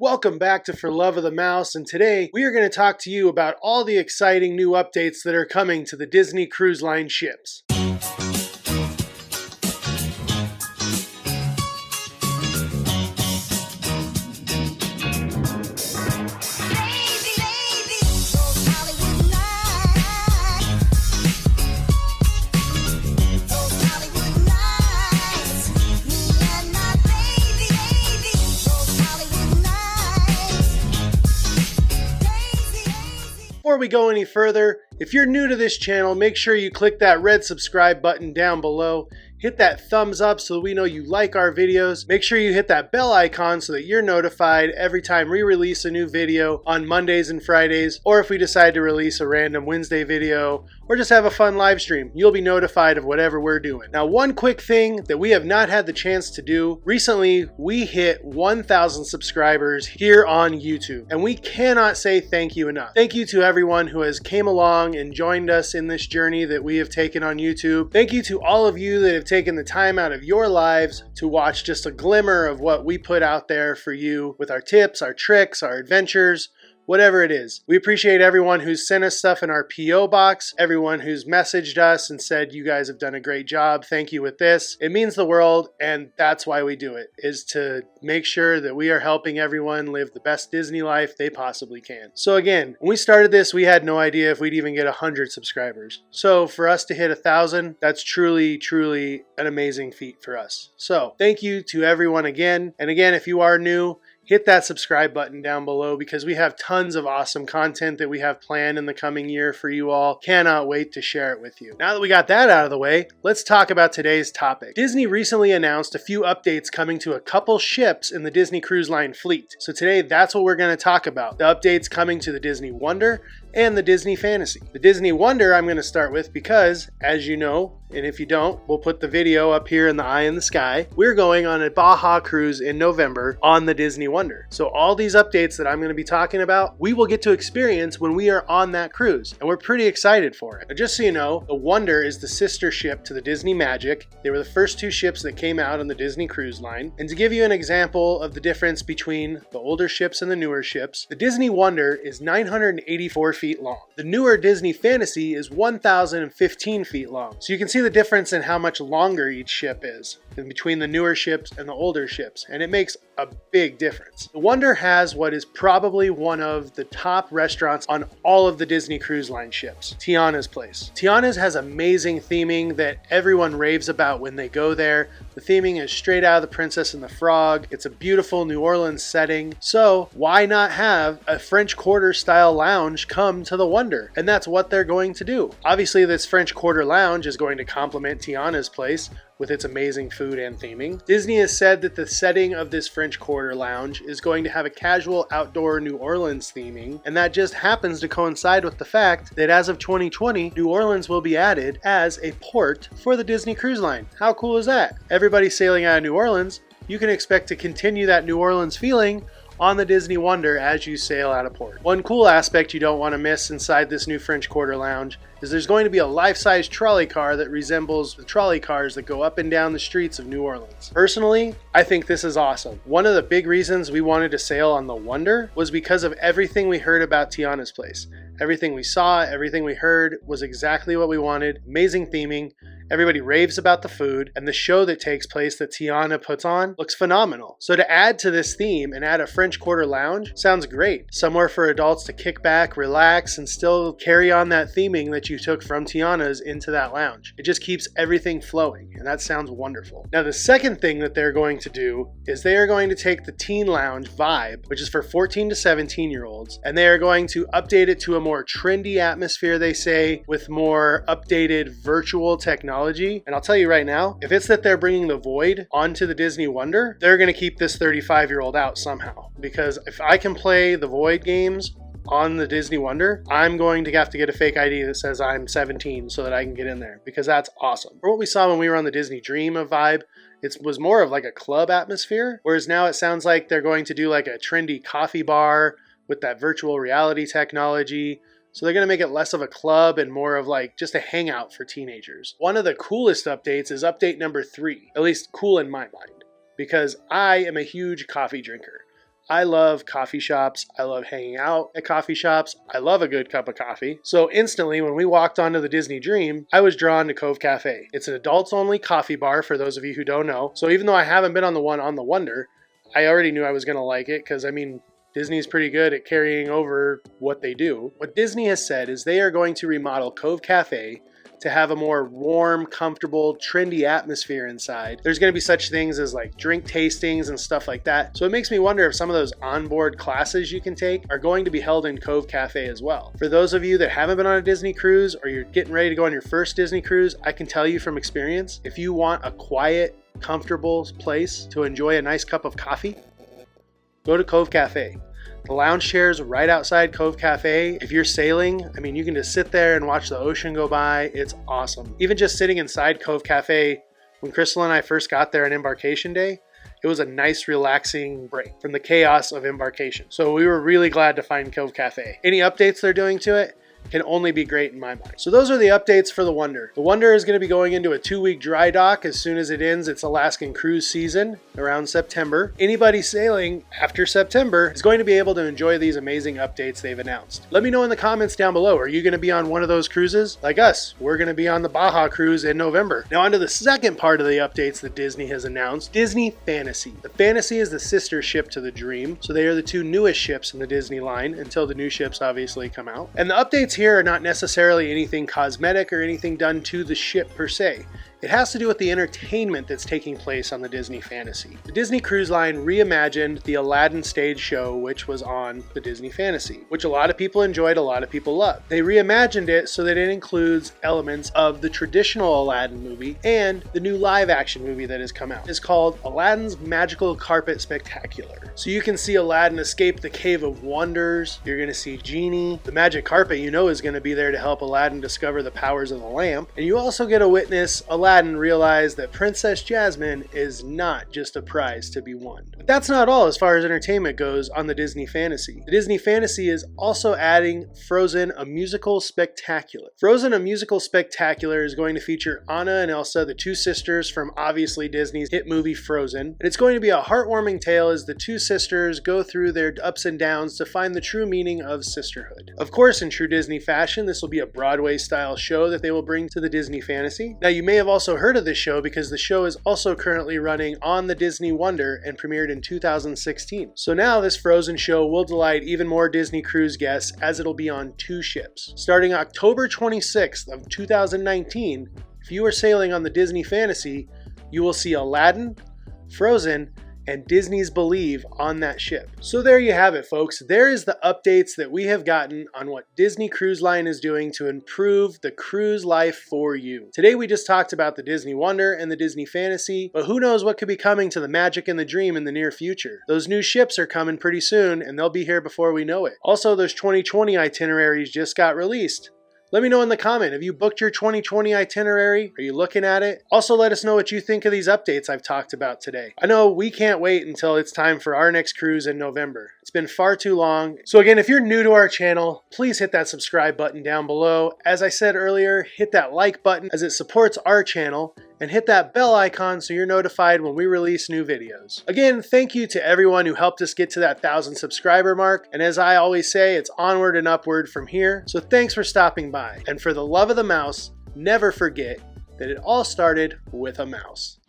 Welcome back to For Love of the Mouse, and today we are going to talk to you about all the exciting new updates that are coming to the Disney Cruise Line ships. Before we go any further, if you're new to this channel, make sure you click that red subscribe button down below. Hit that thumbs up so that we know you like our videos. Make sure you hit that bell icon so that you're notified every time we release a new video on Mondays and Fridays, or if we decide to release a random Wednesday video, or just have a fun live stream. You'll be notified of whatever we're doing. Now, one quick thing that we have not had the chance to do, recently we hit 1,000 subscribers here on YouTube, and we cannot say thank you enough. Thank you to everyone who has came along and joined us in this journey that we have taken on YouTube. Thank you to all of you that have taken the time out of your lives to watch just a glimmer of what we put out there for you with our tips, our tricks, our adventures, whatever it is. We appreciate everyone who's sent us stuff in our P.O. box, everyone who's messaged us and said, you guys have done a great job, thank you with this. It means the world, and that's why we do it, is to make sure that we are helping everyone live the best Disney life they possibly can. So again, when we started this, we had no idea if we'd even get 100 subscribers. So for us to hit 1,000, that's truly, truly an amazing feat for us. So thank you to everyone again. And again, if you are new, hit that subscribe button down below because we have tons of awesome content that we have planned in the coming year for you all. Cannot wait to share it with you. Now that we got that out of the way, let's talk about today's topic. Disney recently announced a few updates coming to a couple ships in the Disney Cruise Line fleet. So today, that's what we're going to talk about. The updates coming to the Disney Wonder and the Disney Fantasy. The Disney Wonder I'm going to start with because, as you know, and if you don't, we'll put the video up here in the eye in the sky. We're going on a Baja cruise in November on the Disney Wonder. So all these updates that I'm going to be talking about, we will get to experience when we are on that cruise. And we're pretty excited for it. Now, just so you know, the Wonder is the sister ship to the Disney Magic. They were the first two ships that came out on the Disney Cruise Line. And to give you an example of the difference between the older ships and the newer ships, the Disney Wonder is 984 feet long. The newer Disney Fantasy is 1,015 feet long. So you can see the difference in how much longer each ship is in between the newer ships and the older ships, and it makes a big difference. The Wonder has what is probably one of the top restaurants on all of the Disney Cruise Line ships, Tiana's Place. Tiana's has amazing theming that everyone raves about when they go there. The theming is straight out of The Princess and the Frog. It's a beautiful New Orleans setting. So why not have a French Quarter style lounge come to the Wonder? And that's what they're going to do. Obviously, this French Quarter lounge is going to complement Tiana's Place with its amazing food and theming. Disney has said that the setting of this French Quarter lounge is going to have a casual outdoor New Orleans theming, and that just happens to coincide with the fact that as of 2020, New Orleans will be added as a port for the Disney Cruise Line. How cool is that? Everybody sailing out of New Orleans, you can expect to continue that New Orleans feeling on the Disney Wonder as you sail out of port. One cool aspect you don't want to miss inside this new French Quarter lounge is there's going to be a life-size trolley car that resembles the trolley cars that go up and down the streets of New Orleans. Personally, I think this is awesome. One of the big reasons we wanted to sail on the Wonder was because of everything we heard about Tiana's Place. Everything we saw, everything we heard was exactly what we wanted. Amazing theming. Everybody raves about the food, and the show that takes place that Tiana puts on looks phenomenal. So to add to this theme and add a French Quarter lounge sounds great. Somewhere for adults to kick back, relax, and still carry on that theming that you took from Tiana's into that lounge. It just keeps everything flowing, and that sounds wonderful. Now, the second thing that they're going to do is they are going to take the teen lounge vibe, which is for 14 to 17-year-olds, and they are going to update it to a more trendy atmosphere, they say, with more updated virtual technology. And I'll tell you right now, if it's that they're bringing the Void onto the Disney Wonder, they're going to keep this 35-year-old out somehow. Because if I can play the Void games on the Disney Wonder, I'm going to have to get a fake ID that says I'm 17 so that I can get in there, because that's awesome. For what we saw when we were on the Disney Dream of vibe, it was more of like a club atmosphere, whereas now it sounds like they're going to do like a trendy coffee bar with that virtual reality technology. So they're going to make it less of a club and more of like just a hangout for teenagers. One of the coolest updates is update number 3, at least cool in my mind, because I am a huge coffee drinker. I love coffee shops. I love hanging out at coffee shops. I love a good cup of coffee. So instantly when we walked onto the Disney Dream, I was drawn to Cove Cafe. It's an adults only coffee bar for those of you who don't know. So even though I haven't been on the one on the Wonder, I already knew I was going to like it because, I mean, Disney's pretty good at carrying over what they do. What Disney has said is they are going to remodel Cove Cafe to have a more warm, comfortable, trendy atmosphere inside. There's going to be such things as like drink tastings and stuff like that. So it makes me wonder if some of those onboard classes you can take are going to be held in Cove Cafe as well. For those of you that haven't been on a Disney cruise or you're getting ready to go on your first Disney cruise, I can tell you from experience, if you want a quiet, comfortable place to enjoy a nice cup of coffee, go to Cove Cafe. The lounge chairs right outside Cove Cafe. If you're sailing, I mean, you can just sit there and watch the ocean go by. It's awesome. Even just sitting inside Cove Cafe, when Crystal and I first got there on embarkation day, it was a nice, relaxing break from the chaos of embarkation. So we were really glad to find Cove Cafe. Any updates they're doing to it can only be great in my mind. So those are the updates for the Wonder. The Wonder is going to be going into a 2-week dry dock as soon as it ends its Alaskan cruise season around September. Anybody sailing after September is going to be able to enjoy these amazing updates they've announced. Let me know in the comments down below, are you going to be on one of those cruises? Like us, we're going to be on the Baja cruise in November. Now onto the second part of the updates that Disney has announced, Disney Fantasy. The Fantasy is the sister ship to the Dream, so they are the two newest ships in the Disney line until the new ships obviously come out. And the updates here are not necessarily anything cosmetic or anything done to the ship per se. It has to do with the entertainment that's taking place on the Disney Fantasy. The Disney Cruise Line reimagined the Aladdin stage show, which was on the Disney Fantasy, which a lot of people enjoyed, a lot of people loved. They reimagined it so that it includes elements of the traditional Aladdin movie and the new live action movie that has come out. It's called Aladdin's Magical Carpet Spectacular. So you can see Aladdin escape the Cave of Wonders. You're going to see Genie. The magic carpet, you know, is going to be there to help Aladdin discover the powers of the lamp. And you also get to witness Aladdin realize that Princess Jasmine is not just a prize to be won. But that's not all as far as entertainment goes on the Disney Fantasy. The Disney Fantasy is also adding Frozen, a Musical Spectacular. Frozen, a Musical Spectacular is going to feature Anna and Elsa, the two sisters from obviously Disney's hit movie Frozen. And it's going to be a heartwarming tale as the two sisters go through their ups and downs to find the true meaning of sisterhood. Of course, in true Disney fashion, this will be a Broadway-style show that they will bring to the Disney Fantasy. Now, you may have also heard of this show because the show is also currently running on the Disney Wonder and premiered in 2016. So now this Frozen show will delight even more Disney cruise guests as it'll be on 2 ships. Starting October 26th of 2019, if you are sailing on the Disney Fantasy, you will see Aladdin, Frozen, and Disney's Believe on that ship. So there you have it, folks. There is the updates that we have gotten on what Disney Cruise Line is doing to improve the cruise life for you. Today we just talked about the Disney Wonder and the Disney Fantasy, but who knows what could be coming to the Magic and the Dream in the near future. Those new ships are coming pretty soon and they'll be here before we know it. Also, those 2020 itineraries just got released. Let me know in the comment, have you booked your 2020 itinerary? Are you looking at it? Also, let us know what you think of these updates I've talked about today. I know we can't wait until it's time for our next cruise in November. It's been far too long. So again, if you're new to our channel, please hit that subscribe button down below. As I said earlier, hit that like button as it supports our channel, and hit that bell icon so you're notified when we release new videos. Again, thank you to everyone who helped us get to that 1,000 subscriber mark. And as I always say, it's onward and upward from here. So thanks for stopping by. And for the love of the mouse, never forget that it all started with a mouse.